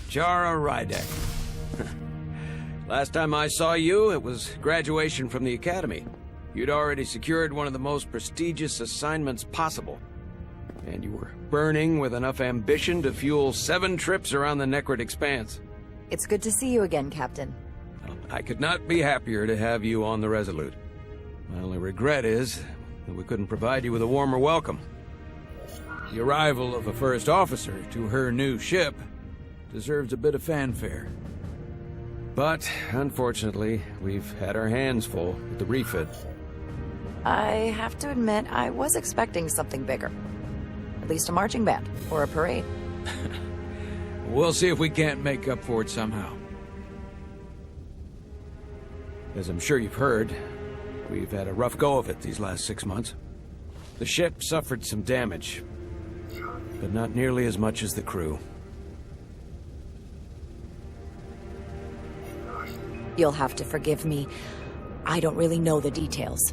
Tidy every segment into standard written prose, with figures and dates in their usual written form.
Jara Rydek. Last time I saw you, it was graduation from the Academy. You'd already secured one of the most prestigious assignments possible. And you were burning with enough ambition to fuel 7 trips around the Necrid Expanse. It's good to see you again, Captain. Well, I could not be happier to have you on the Resolute. My only regret is that we couldn't provide you with a warmer welcome. The arrival of a first officer to her new ship deserves a bit of fanfare. But, unfortunately, we've had our hands full with the refit. I have to admit, I was expecting something bigger. At least a marching band, or a parade. We'll see if we can't make up for it somehow. As I'm sure you've heard, we've had a rough go of it these last 6 months. The ship suffered some damage, but not nearly as much as the crew. You'll have to forgive me. I don't really know the details.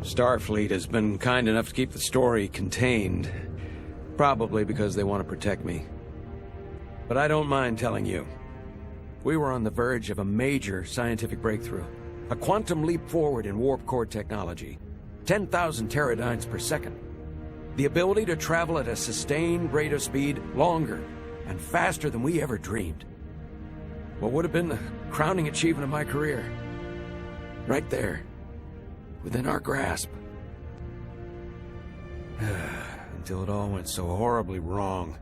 Starfleet has been kind enough to keep the story contained, probably because they want to protect me. But I don't mind telling you. We were on the verge of a major scientific breakthrough. A quantum leap forward in warp core technology. 10,000 teradynes per second. The ability to travel at a sustained rate of speed longer and faster than we ever dreamed. What would have been the crowning achievement of my career. Right there. Within our grasp. Until it all went so horribly wrong.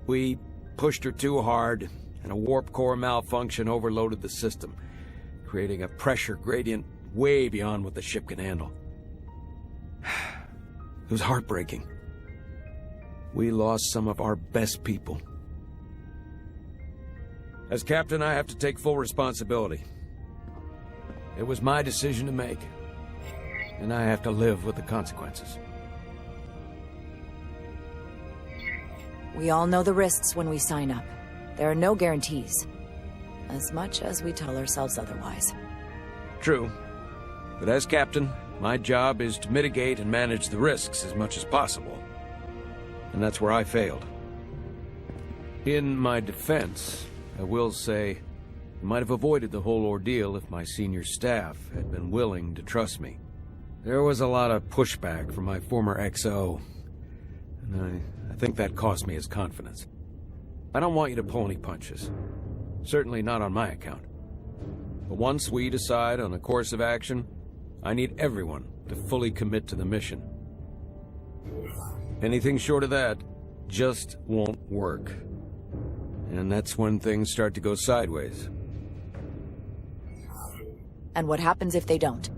We pushed her too hard, and a warp core malfunction overloaded the system, creating a pressure gradient way beyond what the ship can handle. It was heartbreaking. We lost some of our best people. As captain, I have to take full responsibility. It was my decision to make, and I have to live with the consequences. We all know the risks when we sign up. There are no guarantees. As much as we tell ourselves otherwise. True. But as captain, my job is to mitigate and manage the risks as much as possible. And that's where I failed. In my defense, I will say, I might have avoided the whole ordeal if my senior staff had been willing to trust me. There was a lot of pushback from my former XO, and I think that cost me his confidence. I don't want you to pull any punches. Certainly not on my account. But once we decide on a course of action, I need everyone to fully commit to the mission. Anything short of that just won't work. And that's when things start to go sideways. And what happens if they don't?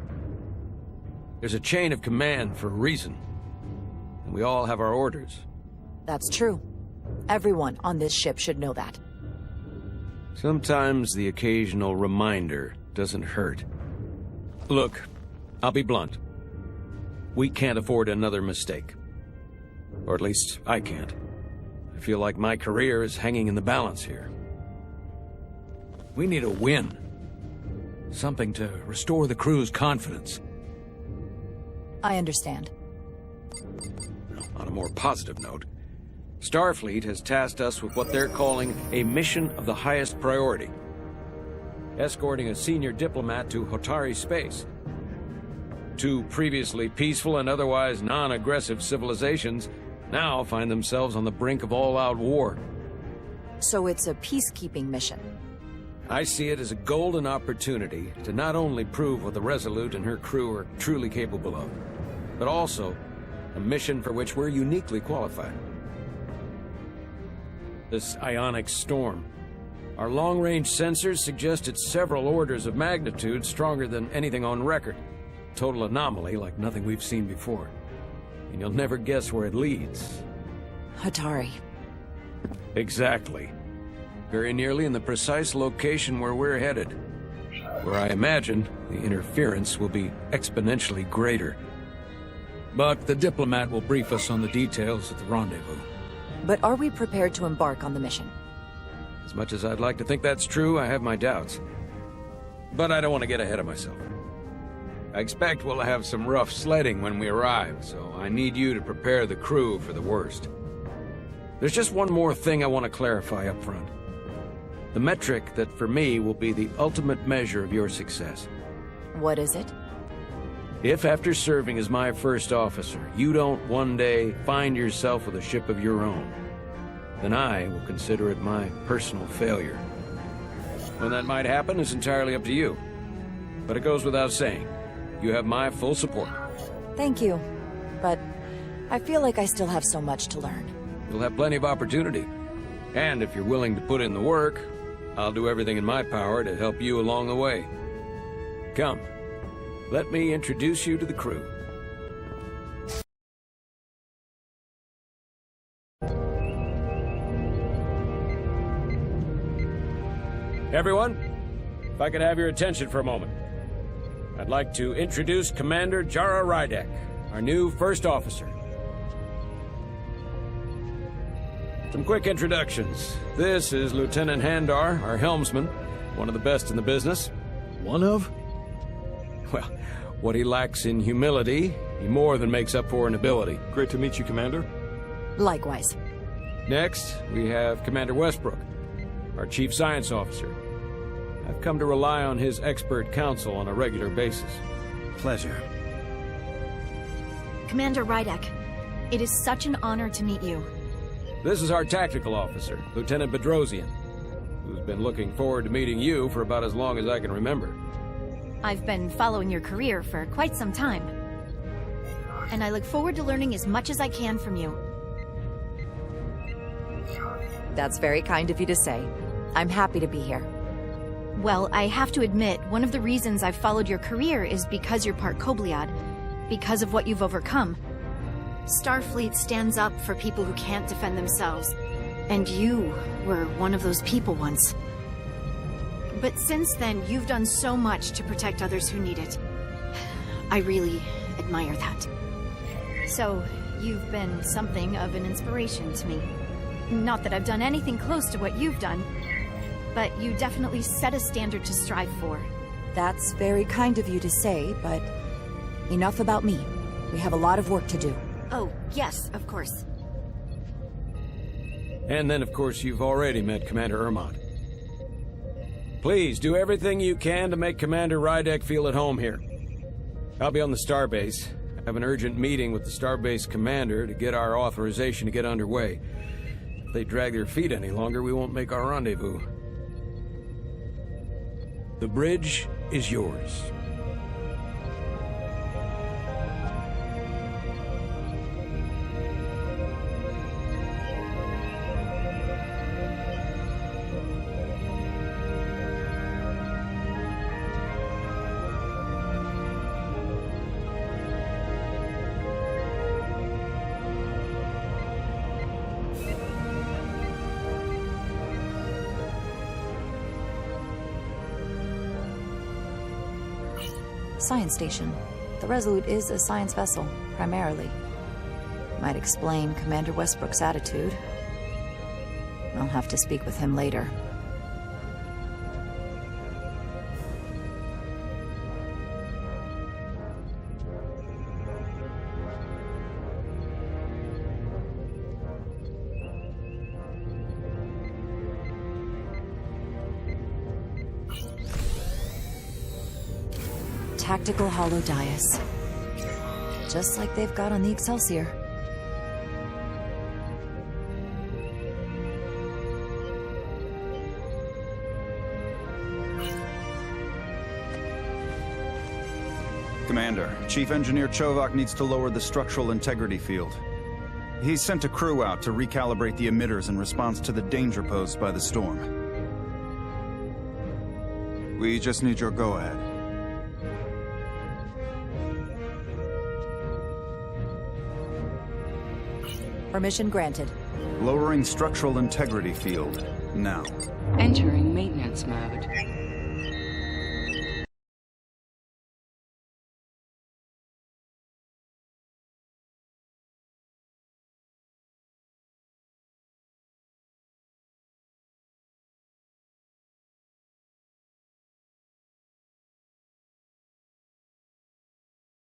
There's a chain of command for a reason. And we all have our orders. That's true. Everyone on this ship should know that. Sometimes the occasional reminder doesn't hurt. Look, I'll be blunt. We can't afford another mistake. Or at least, I can't. I feel like my career is hanging in the balance here. We need a win. Something to restore the crew's confidence. I understand. On a more positive note, Starfleet has tasked us with what they're calling a mission of the highest priority. Escorting a senior diplomat to Hotari space. 2 previously peaceful and otherwise non-aggressive civilizations now find themselves on the brink of all-out war. So it's a peacekeeping mission. I see it as a golden opportunity to not only prove what the Resolute and her crew are truly capable of, but also a mission for which we're uniquely qualified. This ionic storm. Our long-range sensors suggest it's several orders of magnitude stronger than anything on record. Total anomaly like nothing we've seen before. And you'll never guess where it leads. Hotari. Exactly. Very nearly in the precise location where we're headed. Where I imagine the interference will be exponentially greater. But the diplomat will brief us on the details at the rendezvous. But are we prepared to embark on the mission? As much as I'd like to think that's true, I have my doubts. But I don't want to get ahead of myself. I expect we'll have some rough sledding when we arrive, so I need you to prepare the crew for the worst. There's just one more thing I want to clarify up front. The metric that, for me, will be the ultimate measure of your success. What is it? If after serving as my first officer, you don't one day find yourself with a ship of your own, then I will consider it my personal failure. When that might happen is entirely up to you. But it goes without saying, you have my full support. Thank you, but I feel like I still have so much to learn. You'll have plenty of opportunity. And if you're willing to put in the work, I'll do everything in my power to help you along the way. Come, let me introduce you to the crew. Everyone, if I could have your attention for a moment. I'd like to introduce Commander Jara Rydek, our new first officer. Some quick introductions. This is Lieutenant Handar, our helmsman, one of the best in the business. One of? Well, what he lacks in humility, he more than makes up for in ability. Great to meet you, Commander. Likewise. Next, we have Commander Westbrook, our Chief Science Officer. I've come to rely on his expert counsel on a regular basis. Pleasure. Commander Rydek, it is such an honor to meet you. This is our tactical officer, Lieutenant Bedrosian, who's been looking forward to meeting you for about as long as I can remember. I've been following your career for quite some time, and I look forward to learning as much as I can from you. That's very kind of you to say. I'm happy to be here. Well, I have to admit, one of the reasons I've followed your career is because you're part Kobliad, because of what you've overcome. Starfleet stands up for people who can't defend themselves, and you were one of those people once. But since then, you've done so much to protect others who need it. I really admire that. So, you've been something of an inspiration to me. Not that I've done anything close to what you've done, but you definitely set a standard to strive for. That's very kind of you to say, but enough about me. We have a lot of work to do. Oh, yes, of course. And then, of course, you've already met Commander Ermont. Please, do everything you can to make Commander Rydek feel at home here. I'll be on the starbase. I have an urgent meeting with the starbase commander to get our authorization to get underway. If they drag their feet any longer, we won't make our rendezvous. The bridge is yours. Science station. The Resolute is a science vessel, primarily. Might explain Commander Westbrook's attitude. I'll have to speak with him later. Tactical holodais. Just like they've got on the Excelsior. Commander, Chief Engineer Chovak needs to lower the structural integrity field. He's sent a crew out to recalibrate the emitters in response to the danger posed by the storm. We just need your go-ahead. Permission granted. Lowering structural integrity field, now. Entering maintenance mode.